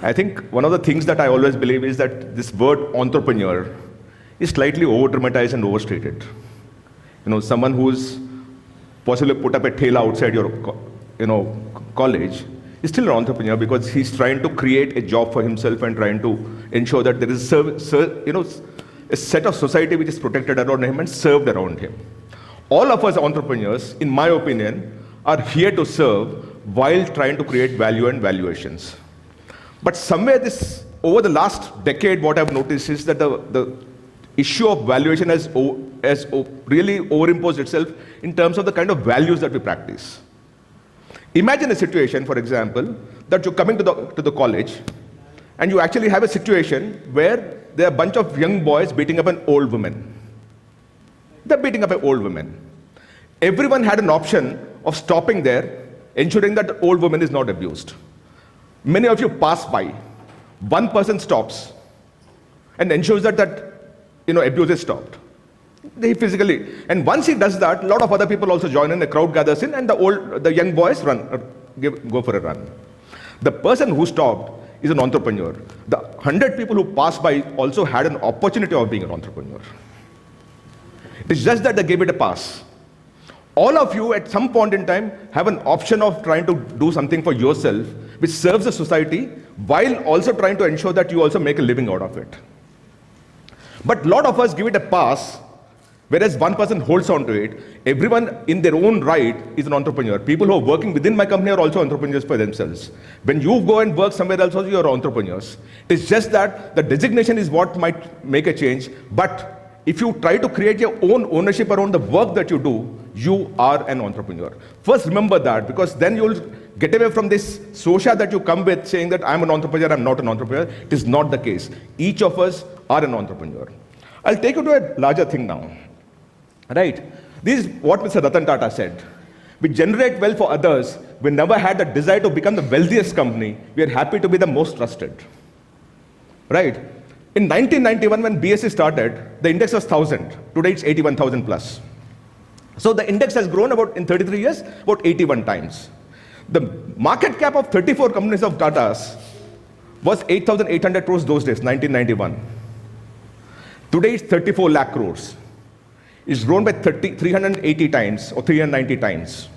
I think one of the things that I always believe is that this word entrepreneur is slightly over-dramatized and overstated. Someone who's possibly put up a thela outside your, college is still an entrepreneur because he's trying to create a job for himself and trying to ensure that there is a set of society which is protected around him and served around him. All of us entrepreneurs, in my opinion, are here to serve while trying to create value and valuations. But somewhere over the last decade, what I've noticed is that the issue of valuation has really overimposed itself in terms of the kind of values that we practice. Imagine a situation, for example, that you're coming to the college and you actually have a situation where there are a bunch of young boys beating up an old woman. They're beating up an old woman. Everyone had an option of stopping there, ensuring that the old woman is not abused. Many of you pass by. One person stops and ensures that abuse is stopped. And once he does that, a lot of other people also join in, the crowd gathers in, and the young boys go for a run. The person who stopped is an entrepreneur. The 100 people who passed by also had an opportunity of being an entrepreneur. It's just that they gave it a pass. All of you at some point in time have an option of trying to do something for yourself which serves the society while also trying to ensure that you also make a living out of it. But a lot of us give it a pass, whereas one person holds on to it. Everyone in their own right is an entrepreneur. People who are working within my company are also entrepreneurs for themselves. When you go and work somewhere else, also you are entrepreneurs. It's just that the designation is what might make a change, but if you try to create your own ownership around the work that you do, you are an entrepreneur. First remember that, because then you'll get away from this social that you come with saying that I'm an entrepreneur, I'm not an entrepreneur. It is not the case. Each of us are an entrepreneur. I'll take you to a larger thing now. Right? This is what Mr. Ratan Tata said. We generate wealth for others. We never had the desire to become the wealthiest company. We are happy to be the most trusted. Right? In 1991, when BSE started, the index was 1,000. Today, it's 81,000 plus. So the index has grown in 33 years, about 81 times. The market cap of 34 companies of Tata's was 8,800 crores those days, 1991. Today, it's 34 lakh crores. It's grown by 380 times or 390 times.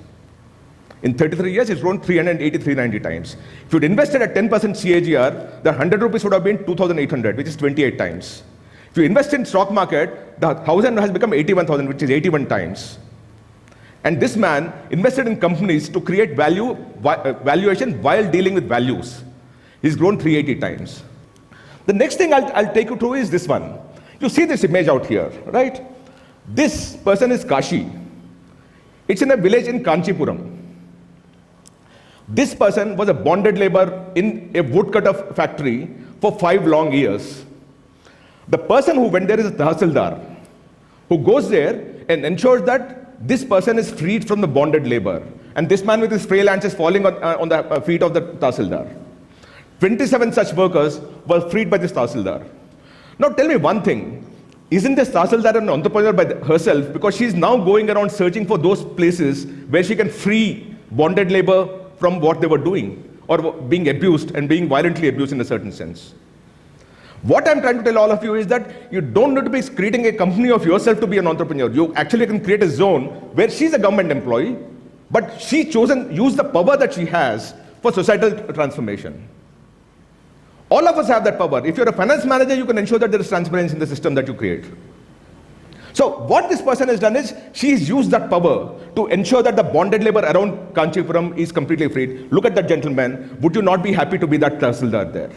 In 33 years, it's grown 380, 390 times. If you'd invested at 10% CAGR, the 100 rupees would have been 2,800, which is 28 times. If you invest in stock market, the 1,000 has become 81,000, which is 81 times. And this man invested in companies to create valuation while dealing with values. He's grown 380 times. The next thing I'll take you through is this one. You see this image out here, right? This person is Kashi. It's in a village in Kanchipuram. This person was a bonded labor in a woodcutter factory for 5 long years. The person who went there is a Tahsildar, who goes there and ensures that this person is freed from the bonded labor. And this man with his frail hands is falling on the feet of the Tahsildar. 27 such workers were freed by this Tahsildar. Now tell me one thing. Isn't this Tahsildar an entrepreneur by herself? Because she's now going around searching for those places where she can free bonded labor from what they were doing or being abused and being violently abused in a certain sense. What I'm trying to tell all of you is that you don't need to be creating a company of yourself to be an entrepreneur. You actually can create a zone where she's a government employee, but she use the power that she has for societal transformation. All of us have that power. If you're a finance manager, you can ensure that there is transparency in the system that you create. So what this person has done is, she's used that power to ensure that the bonded labor around Kanchipuram is completely freed. Look at that gentleman. Would you not be happy to be that Tahsildar there?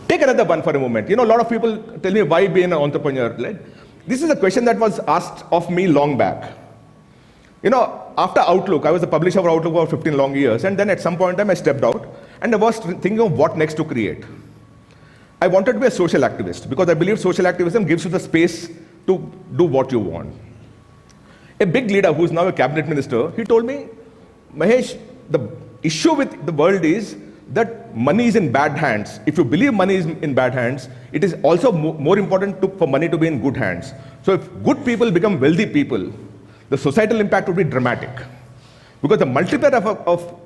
Take another one for a moment. A lot of people tell me, why be an entrepreneur? This is a question that was asked of me long back. After Outlook, I was the publisher of Outlook for 15 long years, and then at some point in time I stepped out, and I was thinking of what next to create. I wanted to be a social activist, because I believe social activism gives you the space to do what you want. A big leader who's now a cabinet minister, he told me, Mahesh, the issue with the world is that money is in bad hands. If you believe money is in bad hands, it is also more important for money to be in good hands. So if good people become wealthy people, the societal impact would be dramatic. Because the multiplier of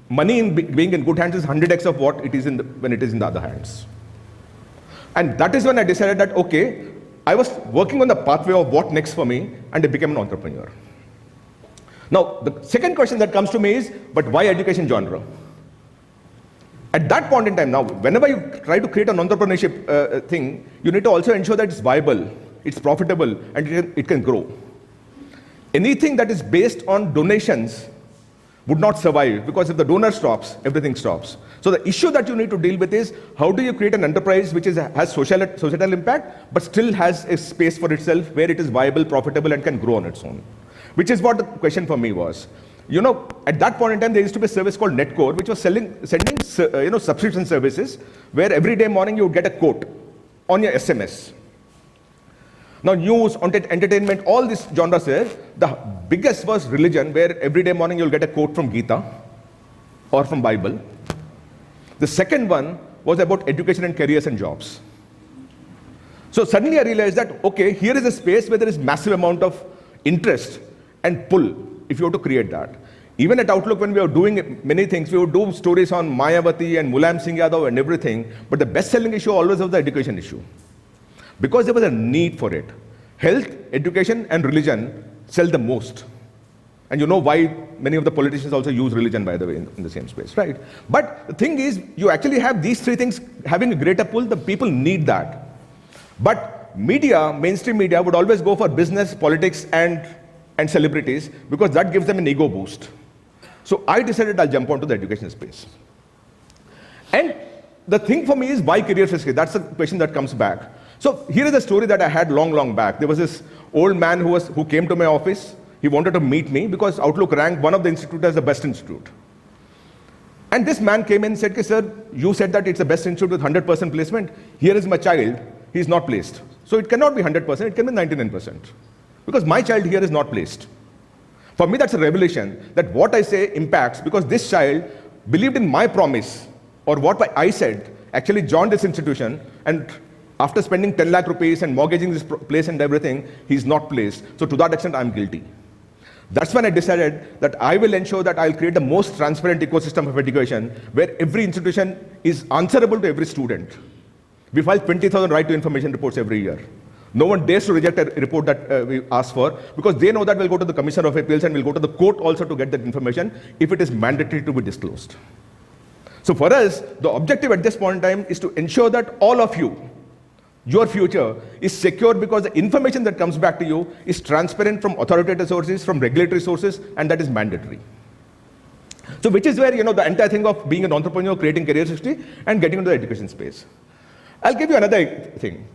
Money being in good hands is 100x of what it is when it is in the other hands. And that is when I decided that, okay, I was working on the pathway of what next for me, and I became an entrepreneur. Now, the second question that comes to me is, but why education genre? At that point in time, now, whenever you try to create an entrepreneurship thing, you need to also ensure that it's viable, it's profitable, and it can grow. Anything that is based on donations would not survive, because if the donor stops, everything stops. So the issue that you need to deal with is, how do you create an enterprise which has societal impact, but still has a space for itself where it is viable, profitable, and can grow on its own? Which is what the question for me was. At that point in time, there used to be a service called Netcore, which was sending subscription services, where every day morning you would get a quote on your SMS. Now, news, entertainment, all these genres there, the biggest was religion, where every day morning you'll get a quote from Gita or from Bible. The second one was about education and careers and jobs. So suddenly I realized that, okay, here is a space where there is massive amount of interest and pull if you have to create that. Even at Outlook, when we were doing many things, we would do stories on Mayawati and Mulayam Singh Yadav and everything, but the best-selling issue always was the education issue. Because there was a need for it. Health, education, and religion sell the most. And you know why many of the politicians also use religion, by the way, in the same space, right? But the thing is, you actually have these three things having a greater pull. The people need that. But media, mainstream media, would always go for business, politics, and celebrities, because that gives them an ego boost. So I decided I'll jump onto the education space. And the thing for me is, why career risk? That's the question that comes back. So here is a story that I had long back. There was this old man who came to my office. He wanted to meet me because Outlook ranked one of the institutes as the best institute. And this man came in and said, sir, you said that it's the best institute with 100% placement. Here is my child. He's not placed. So it cannot be 100%. It can be 99%. Because my child here is not placed. For me, that's a revelation that what I say impacts, because this child believed in my promise, or what I said, actually joined this institution, and after spending 10 lakh rupees and mortgaging this place and everything, he's not placed. So to that extent, I'm guilty. That's when I decided that I will ensure that I'll create the most transparent ecosystem of education, where every institution is answerable to every student. We file 20,000 right to information reports every year. No one dares to reject a report that we ask for, because they know that we'll go to the Commissioner of Appeals and we'll go to the court also to get that information if it is mandatory to be disclosed. So for us, the objective at this point in time is to ensure that all of you, your future is secure, because the information that comes back to you is transparent from authoritative sources, from regulatory sources, and that is mandatory. So which is where, the entire thing of being an entrepreneur, creating career history, and getting into the education space. I'll give you another thing.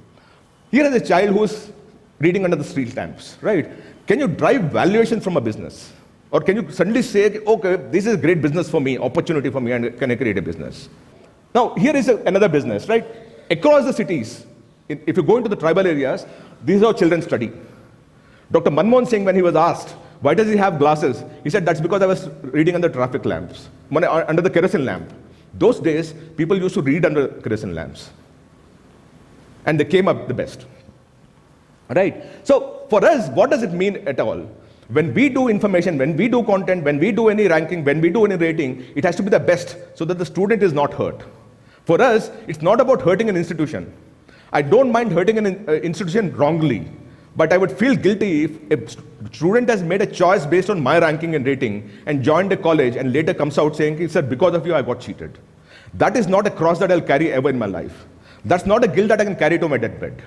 Here is a child who's reading under the street lamps, right? Can you drive valuation from a business? Or can you suddenly say, okay, this is a great business for me, opportunity for me, and can I create a business? Now, here is another business, right? Across the cities, if you go into the tribal areas, these are how children study. Dr. Manmohan Singh, when he was asked, why does he have glasses? He said, that's because I was reading under traffic lamps, under the kerosene lamp. Those days, people used to read under kerosene lamps. And they came up the best. Right? So for us, what does it mean at all? When we do information, when we do content, when we do any ranking, when we do any rating, it has to be the best so that the student is not hurt. For us, it's not about hurting an institution. I don't mind hurting an institution wrongly, but I would feel guilty if a student has made a choice based on my ranking and rating and joined a college and later comes out saying, sir, because of you, I got cheated. That is not a cross that I'll carry ever in my life. That's not a guilt that I can carry to my deathbed.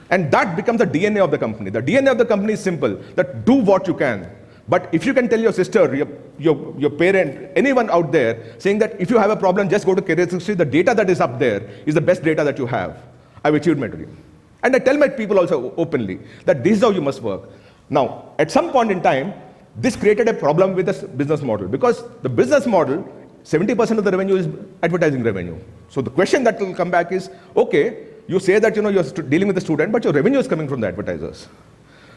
And that becomes the DNA of the company. The DNA of the company is simple, that do what you can. But if you can tell your sister, your parent, anyone out there, saying that if you have a problem, just go to Career History, the data that is up there is the best data that you have. I've achieved my dream. And I tell my people also openly that this is how you must work. Now, at some point in time, this created a problem with the business model, because the business model, 70% of the revenue is advertising revenue. So the question that will come back is, okay, you say that you're dealing with the student, but your revenue is coming from the advertisers.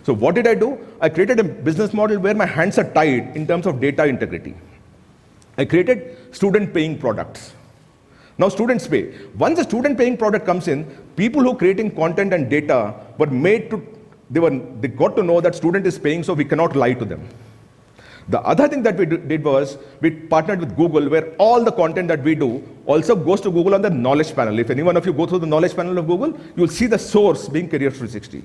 So what did I do? I created a business model where my hands are tied in terms of data integrity. I created student paying products. Now students pay. Once the student paying product comes in, people who are creating content and data were made to, they got to know that student is paying, so we cannot lie to them. The other thing that we did was, we partnered with Google, where all the content that we do also goes to Google on the knowledge panel. If any one of you go through the knowledge panel of Google, you'll see the source being Career 360.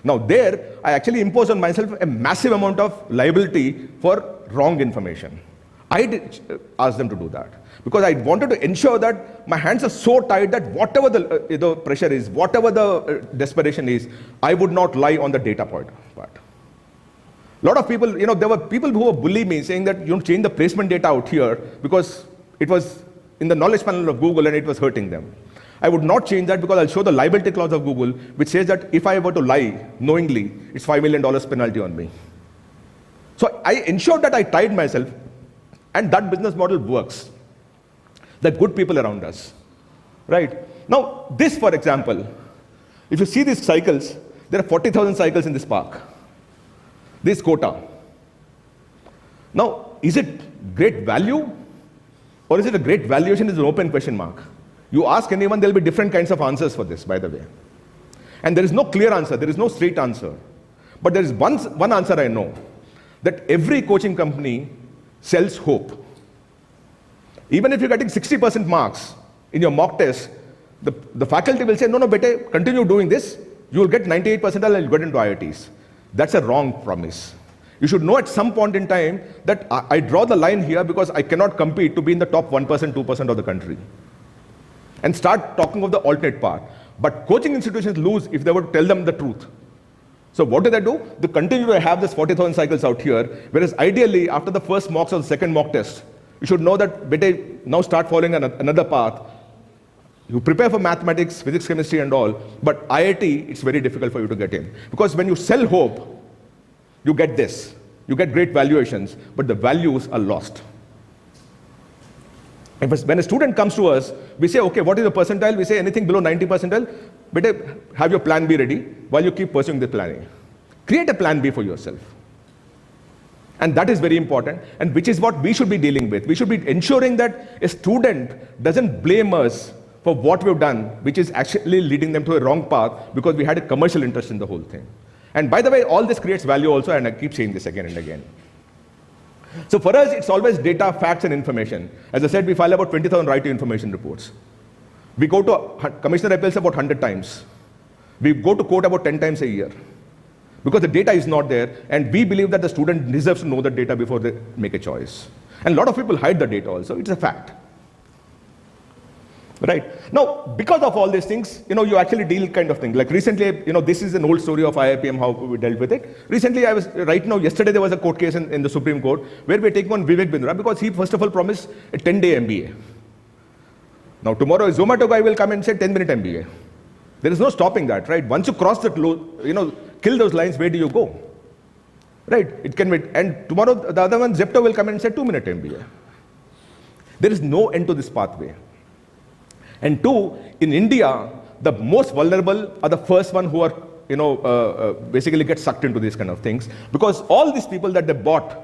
Now there, I actually imposed on myself a massive amount of liability for wrong information. I did ask them to do that, because I wanted to ensure that my hands are so tight that whatever the pressure is, whatever the desperation is, I would not lie on the data part. A lot of people, there were people who were bullying me, saying that you change the placement data out here because it was in the knowledge panel of Google and it was hurting them. I would not change that, because I'll show the liability clause of Google, which says that if I were to lie knowingly, it's $5 million penalty on me. So I ensured that I tied myself, and that business model works. The good people around us, right? Now, this, for example, if you see these cycles, there are 40,000 cycles in this park. This quota. Now, is it great value, or is it a great valuation? Is an open question mark. You ask anyone, there'll be different kinds of answers for this, by the way. And there is no clear answer, there is no straight answer. But there is one answer I know, that every coaching company sells hope. Even if you're getting 60% marks in your mock test, the faculty will say, no, bete, continue doing this, you will get 98% and you'll get into IITs. That's a wrong promise. You should know at some point in time that I draw the line here because I cannot compete to be in the top 1%, 2% of the country. And start talking of the alternate path. But coaching institutions lose if they were to tell them the truth. So what do? They continue to have this 40,000 cycles out here, whereas ideally, after the first mocks or the second mock test, you should know that, bete, now start following another path. You prepare for mathematics, physics, chemistry and all, but IIT, it's very difficult for you to get in. Because when you sell hope, you get this. You get great valuations, but the values are lost. When a student comes to us, we say, okay, what is the percentile? We say anything below 90 percentile, better have your plan B ready while you keep pursuing the plan A. Create a plan B for yourself. And that is very important, and which is what we should be dealing with. We should be ensuring that a student doesn't blame us for what we've done, which is actually leading them to a wrong path because we had a commercial interest in the whole thing. And by the way, all this creates value also, and I keep saying this again and again. So for us, it's always data, facts, and information. As I said, we file about 20,000 right to information reports. We go to Commissioner appeals about 100 times. We go to court about 10 times a year. Because the data is not there, and we believe that the student deserves to know the data before they make a choice. And a lot of people hide the data also, it's a fact. Right? Now, because of all these things, you actually deal kind of thing. Like recently, this is an old story of IIPM, how we dealt with it. Recently, yesterday there was a court case in the Supreme Court where we're taking on Vivek Bindra because he first of all promised a 10-day MBA. Now tomorrow, a Zomato guy will come and say 10-minute MBA. There is no stopping that, right? Once you cross that, kill those lines, where do you go? Right? It can be, and tomorrow the other one, Zepto will come and say 2-minute MBA. There is no end to this pathway. And two, in India, the most vulnerable are the first one who are, basically get sucked into these kind of things, because all these people that they bought,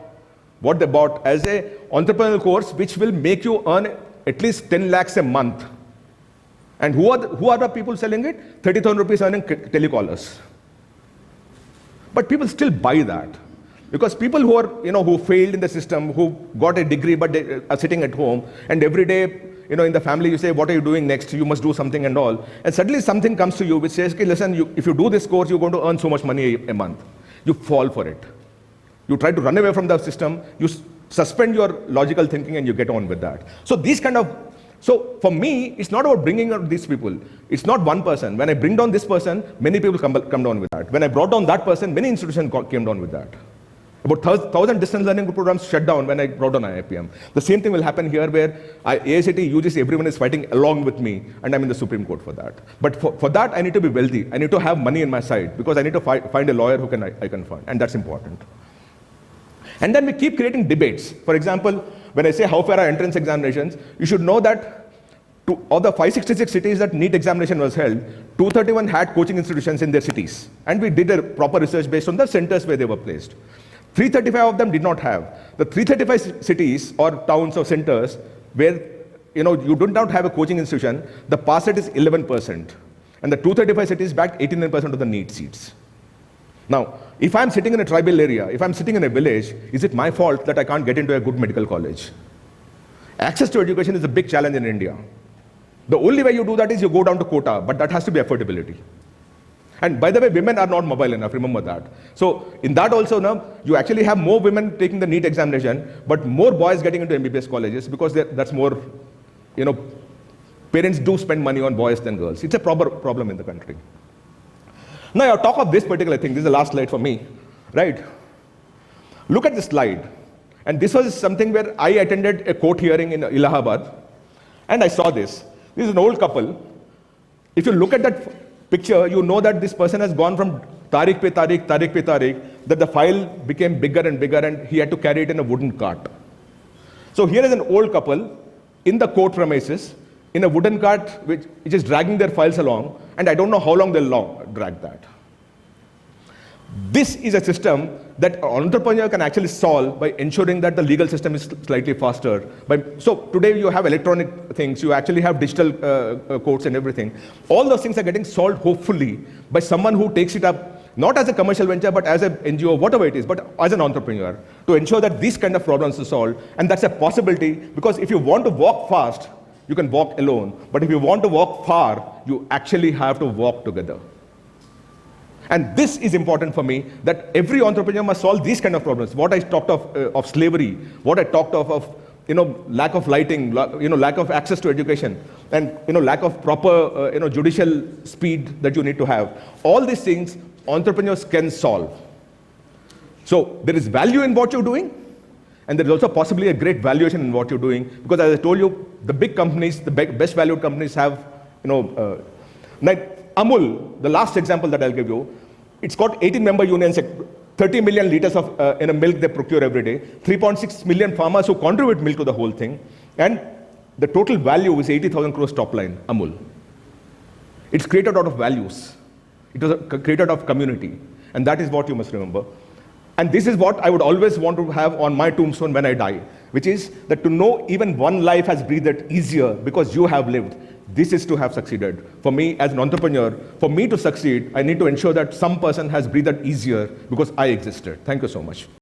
what they bought as a entrepreneurial course, which will make you earn at least 10 lakhs a month. And who are the people selling it? 30,000 rupees earning telecallers. But people still buy that. Because people who are, who failed in the system, who got a degree but they are sitting at home, and every day, in the family you say, what are you doing next? You must do something and all. And suddenly something comes to you which says, okay, listen, if you do this course, you're going to earn so much money a month. You fall for it. You try to run away from the system, you suspend your logical thinking and you get on with that. So for me, it's not about bringing out these people. It's not one person. When I bring down this person, many people come down with that. When I brought down that person, many institutions came down with that. About 1,000 distance learning programs shut down when I brought down IIPM. The same thing will happen here where AICT, UGC, everyone is fighting along with me, and I'm in the Supreme Court for that. But for that, I need to be wealthy. I need to have money in my side because I need to find a lawyer who I can fund, and that's important. And then we keep creating debates. For example, when I say how fair are entrance examinations, you should know that of the 566 cities that NEET examination was held, 231 had coaching institutions in their cities. And we did a proper research based on the centers where they were placed. 335 of them did not have. The 335 cities or towns or centers where you do not have a coaching institution, the pass rate is 11%. And the 235 cities backed 89% of the NEET seats. Now, if I'm sitting in a tribal area, if I'm sitting in a village, is it my fault that I can't get into a good medical college? Access to education is a big challenge in India. The only way you do that is you go down to quota, but that has to be affordability. And by the way, women are not mobile enough, remember that. So in that also, now, you actually have more women taking the NEET examination, but more boys getting into MBBS colleges because that's more, parents do spend money on boys than girls. It's a proper problem in the country. Now I'll talk of this particular thing. This is the last slide for me, right? Look at this slide. And this was something where I attended a court hearing in Allahabad, and I saw this. This is an old couple. If you look at that picture, you know that this person has gone from Tariq pe Tariq, Tariq pe Tariq, that the file became bigger and bigger, and he had to carry it in a wooden cart. So here is an old couple in the court premises, in a wooden cart, which is dragging their files along, and I don't know how long they'll drag that. This is a system that an entrepreneur can actually solve by ensuring that the legal system is slightly faster. So today you have electronic things, you actually have digital courts and everything. All those things are getting solved, hopefully, by someone who takes it up, not as a commercial venture, but as an NGO, whatever it is, but as an entrepreneur, to ensure that these kind of problems are solved. And that's a possibility, because if you want to walk fast, you can walk alone. But if you want to walk far, you actually have to walk together. And this is important for me, that every entrepreneur must solve these kind of problems. What I talked of slavery, what I talked of lack of lighting, lack of access to education, and lack of proper judicial speed that you need to have. All these things entrepreneurs can solve. So there is value in what you're doing, and there is also possibly a great valuation in what you're doing, because as I told you, the big companies, the best valued companies have, like Amul, the last example that I'll give you, it's got 18-member unions, 30 million liters of milk they procure every day, 3.6 million farmers who contribute milk to the whole thing, and the total value is 80,000 crores top line, Amul. It's created out of values. It was created out of community, and that is what you must remember. And this is what I would always want to have on my tombstone when I die, which is that to know even one life has breathed easier because you have lived. This is to have succeeded. For me, as an entrepreneur, for me to succeed, I need to ensure that some person has breathed easier because I existed. Thank you so much.